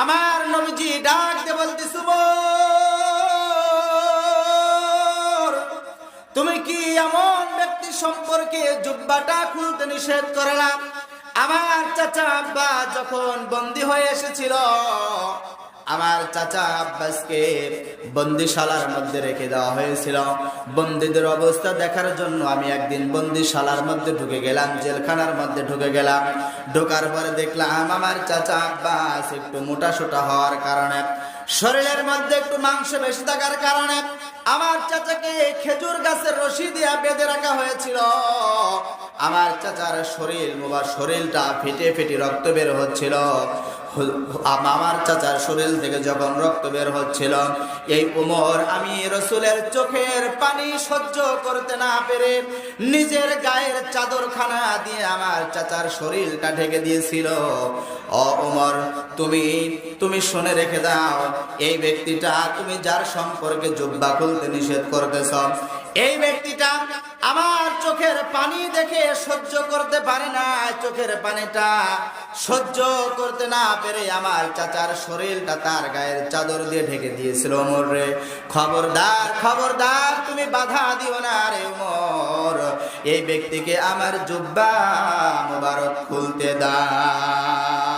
আমার নবীজি ডাক দিয়ে বলতেছে, উমর, তুমি কি এমন ব্যক্তি সম্পর্কে জুব্বাটা খুলতে নিষেধ করলাম? আমার চাচা আব্বা যখন বন্দী হয়ে এসেছিল, আমার চাচা আব্বাসকে বন্দিশালার মধ্যে রেখে দেওয়া হয়েছিল। বন্দীদের অবস্থা দেখার জন্য আমি একদিন বন্দিশালার মধ্যে ঢুকে গেলাম, জেলখানার মধ্যে ঢুকে গেলাম। ঢোকার পরে দেখলাম আমার চাচা আব্বাস একটু মোটা সোটা হওয়ার কারণে, শরীরের মধ্যে একটু মাংস বেশি থাকার কারণে আমার চাচাকে খেজুর গাছের রশি দিয়ে বেঁধে রাখা হয়েছিল। আমার চাচার শরীরটা ফেটে ফেটে রক্ত বের হচ্ছিল। আমার চাচার শরীর থেকে যখন রক্ত বের হচ্ছিল, এই উমর আমি রাসূলের চোখের পানি সহ্য করতে না পেরে নিজের গায়ের চাদরখানা দিয়ে আমার চাচার শরীরটা ঢেকে দিয়েছিল। ও উমর, তুমি শুনে রেখে দাও, এই ব্যক্তিটা তুমি যার সম্পর্কে জুব্বা খুলতে নিষেধ করতেছ, এই ব্যক্তিটা আমার চোখের পানি দেখে সহ্য করতে পারে না। চোখের পানিটা সহ্য করতে না পেরে আমার চাচার শরীরটা তার গায়ের চাদর দিয়ে ঢেকে দিয়েছিল। ওমর রে, খবরদার খবরদার, তুমি বাধা দিও না রে ওমর, এই ব্যক্তিকে আমার জুব্বা মুবারক খুলতে দাও।